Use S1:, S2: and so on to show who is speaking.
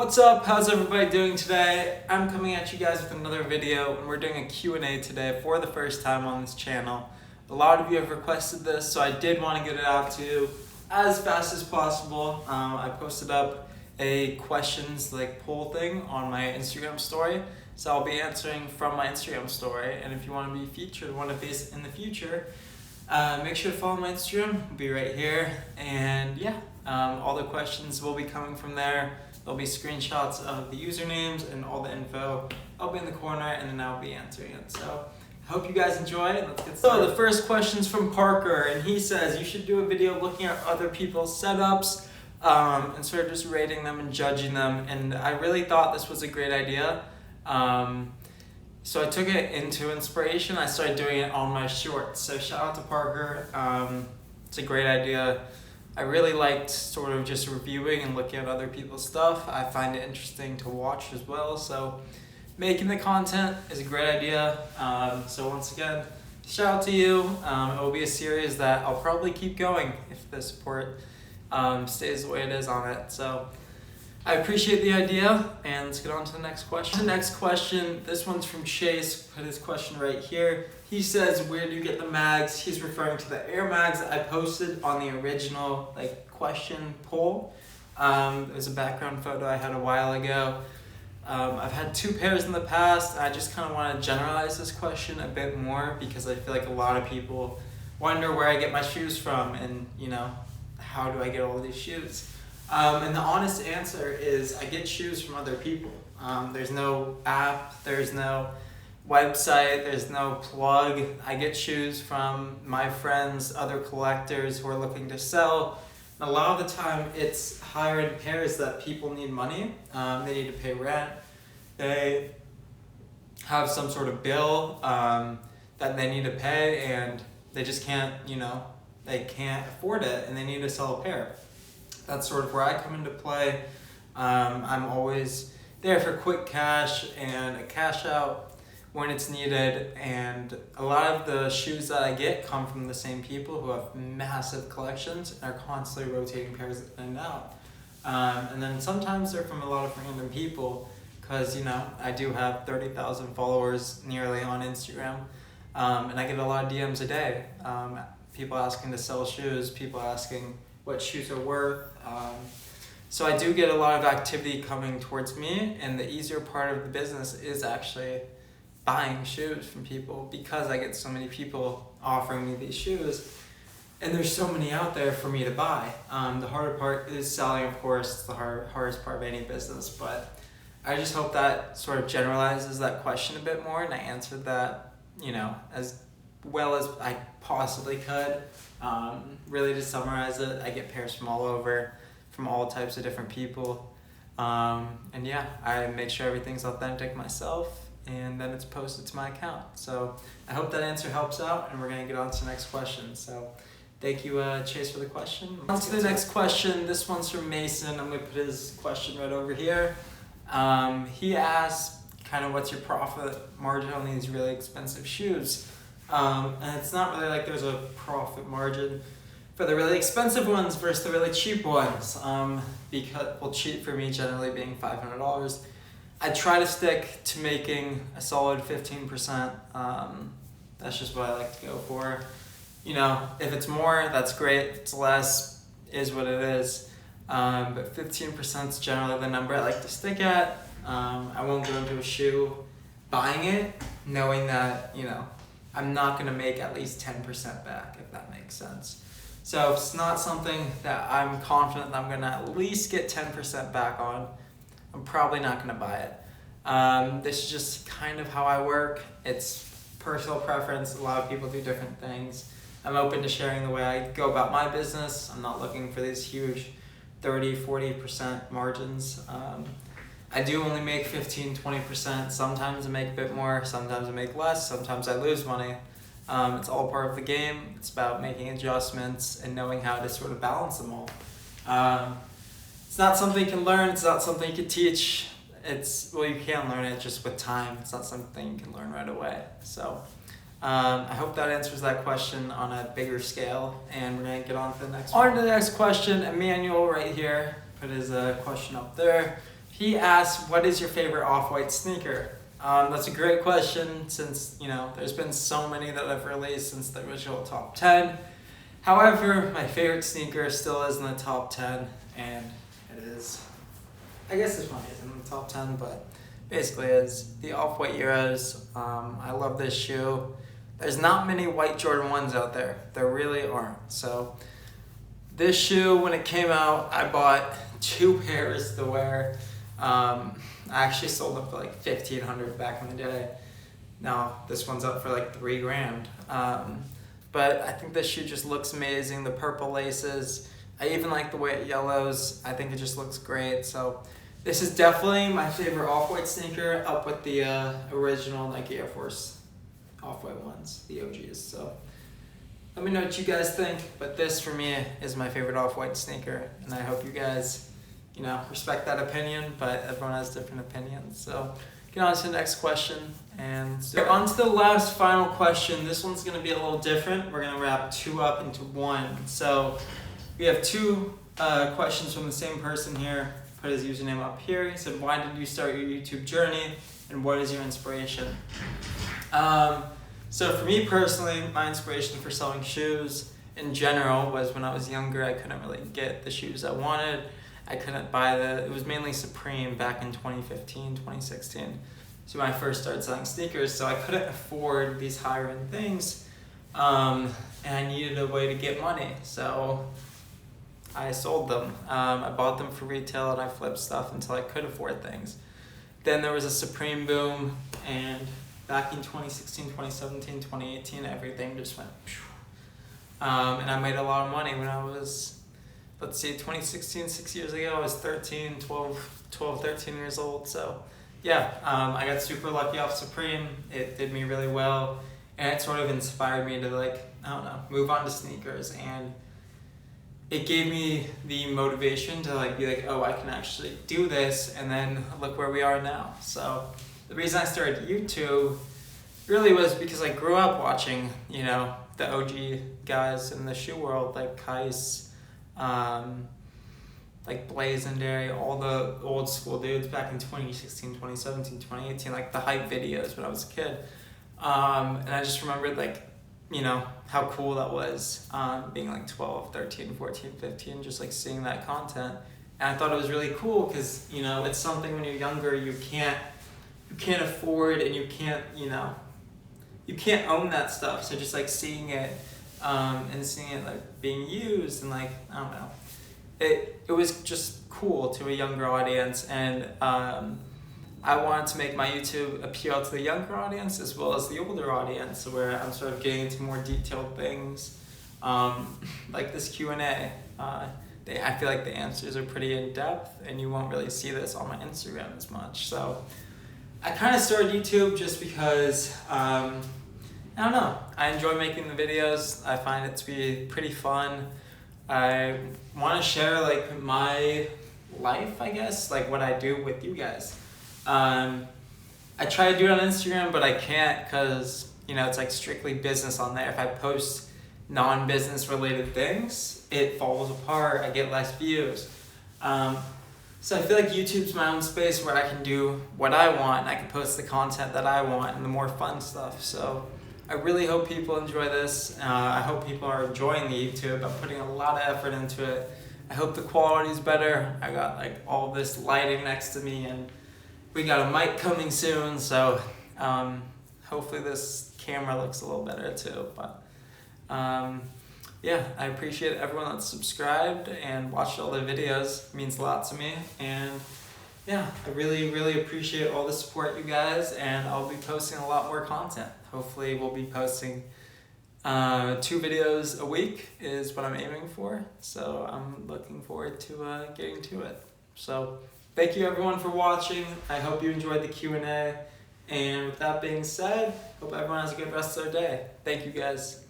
S1: What's up? How's everybody doing today? I'm coming at you guys with another video, and we're doing a Q&A today for the first time on this channel. A lot of you have requested this, so I did want to get it out to you as fast as possible. I posted up a questions poll thing on my Instagram story, so I'll be answering from my Instagram story. And if you want to be featured one of these in the future, make sure to follow my Instagram. It'll be right here. And yeah, all the questions will be coming from there. There'll be screenshots of the usernames and all the info. I'll be in the corner and then I'll be answering it. So I hope you guys enjoy it. Let's get started. So the first question's from Parker, and he says you should do a video looking at other people's setups and sort of just rating them and judging them. And I really thought this was a great idea. So I took it into inspiration. I started doing it on my shorts. So shout out to Parker. It's a great idea. I really liked sort of just reviewing and looking at other people's stuff. I find it interesting to watch as well. So making the content is a great idea. So once again, shout out to you. It will be a series that I'll probably keep going if the support stays the way it is on it. So I appreciate the idea, and let's get on to the next question. The next question, this one's from Chase. Put his question right here. He says, where do you get the mags? He's referring to the Air Mags that I posted on the original question poll. There's a background photo I had a while ago. I've had 2 pairs in the past. I just kind of want to generalize this question a bit more because I feel like a lot of people wonder where I get my shoes from and, how do I get all these shoes? And the honest answer is I get shoes from other people. There's no app, there's no website, there's no plug. I get shoes from my friends, other collectors who are looking to sell. And a lot of the time it's higher-end pairs that people need money. They need to pay rent. They have some sort of bill that they need to pay, and they just can't, they can't afford it, and they need to sell a pair. That's sort of where I come into play. I'm always there for quick cash and a cash out when it's needed. And a lot of the shoes that I get come from the same people who have massive collections and are constantly rotating pairs in and out. And then sometimes they're from a lot of random people because, I do have 30,000 followers nearly on Instagram. And I get a lot of DMs a day. People asking to sell shoes, people asking what shoes are worth. So I do get a lot of activity coming towards me, and the easier part of the business is actually buying shoes from people because I get so many people offering me these shoes, and there's so many out there for me to buy. The harder part is selling, of course. It's the hardest part of any business, but I just hope that sort of generalizes that question a bit more, and I answered that, as well as I possibly could. Really to summarize it, I get pairs from all over, from all types of different people. And yeah, I make sure everything's authentic myself, and then it's posted to my account. So I hope that answer helps out, and we're gonna get on to the next question. So thank you, Chase, for the question. On to the next question. This one's from Mason. I'm gonna put his question right over here. He asked, kind of what's your profit margin on these really expensive shoes? And it's not really like there's a profit margin for the really expensive ones versus the really cheap ones. Because, cheap for me generally being $500. I try to stick to making a solid 15%. That's just what I like to go for. If it's more, that's great. If it's less, is what it is. But 15% is generally the number I like to stick at. I won't go into a shoe buying it, knowing that, I'm not going to make at least 10% back, if that makes sense. So if it's not something that I'm confident that I'm going to at least get 10% back on, I'm probably not going to buy it. This is just kind of how I work. It's personal preference. A lot of people do different things. I'm open to sharing the way I go about my business. I'm not looking for these huge 30-40% margins. I do only make 15-20%. Sometimes I make a bit more, sometimes I make less, sometimes I lose money. It's all part of the game. It's about making adjustments and knowing how to sort of balance them all. It's not something you can learn, it's not something you can teach. You can learn it just with time. It's not something you can learn right away. So I hope that answers that question on a bigger scale, and we're gonna get on to the next one. On to the next question. Emmanuel right here put his question up there. he asked, what is your favorite Off-White sneaker? That's a great question since, there's been so many that I've released since the original top 10. However, my favorite sneaker still is in the top 10, and it is, I guess this one isn't in the top 10, but basically is the Off-White Euros. I love this shoe. There's not many white Jordan 1s out there. There really aren't. So this shoe, when it came out, I bought 2 pairs to wear. I actually sold them for like $1,500 back in the day. Now this one's up for like $3,000. But I think this shoe just looks amazing. The purple laces. I even like the way it yellows. I think it just looks great. So this is definitely my favorite Off-White sneaker, up with the original Nike Air Force Off-White ones, the OGs. So let me know what you guys think. But this for me is my favorite Off-White sneaker, and I hope you guys, respect that opinion. But everyone has different opinions. So get on to the next question. And so on to the last final question. This one's going to be a little different. We're going to wrap 2 up into 1. So we have 2 questions from the same person here. Put his username up here. He said, why did you start your YouTube journey, and what is your inspiration? So for me personally, my inspiration for selling shoes in general was when I was younger. I couldn't really get the shoes I wanted. I couldn't buy it was mainly Supreme back in 2015, 2016. So when I first started selling sneakers, so I couldn't afford these higher end things, and I needed a way to get money. So I sold them. I bought them for retail and I flipped stuff until I could afford things. Then there was a Supreme boom, and back in 2016, 2017, 2018, everything just went phew. And I made a lot of money when I was, 2016, 6 years ago, I was 13 years old. So yeah, I got super lucky off Supreme. It did me really well, and it sort of inspired me to move on to sneakers, and it gave me the motivation to be like, oh, I can actually do this, and then look where we are now. So the reason I started YouTube really was because I grew up watching, the OG guys in the shoe world, like Kais, like Blazendary, all the old school dudes back in 2016, 2017, 2018, like the hype videos when I was a kid. And I just remembered how cool that was, being like 12, 13, 14, 15, just like seeing that content. And I thought it was really cool because, it's something when you're younger you can't afford, and you can't own that stuff. So just like seeing it, and seeing it like being used, and like, I don't know, it was just cool to a younger audience. And I wanted to make my YouTube appeal to the younger audience as well as the older audience, where I'm sort of getting into more detailed things, like this Q&A. I feel like the answers are pretty in-depth, and you won't really see this on my Instagram as much. So I kind of started YouTube just because, I don't know, I enjoy making the videos. I find it to be pretty fun. I want to share my life, I guess, what I do with you guys. I try to do it on Instagram, but I can't because, it's strictly business on there. If I post non-business related things, it falls apart. I get less views. So I feel like YouTube's my own space where I can do what I want, and I can post the content that I want and the more fun stuff. So I really hope people enjoy this. I hope people are enjoying the YouTube. I'm putting a lot of effort into it. I hope the quality's better. I got all this lighting next to me, and we got a mic coming soon, so hopefully this camera looks a little better too. But yeah, I appreciate everyone that's subscribed and watched all the videos. It means a lot to me, and yeah, I really, really appreciate all the support, you guys, and I'll be posting a lot more content. Hopefully we'll be posting 2 videos a week is what I'm aiming for, so I'm looking forward to getting to it. So thank you everyone for watching. I hope you enjoyed the Q&A, and with that being said, hope everyone has a good rest of their day. Thank you guys.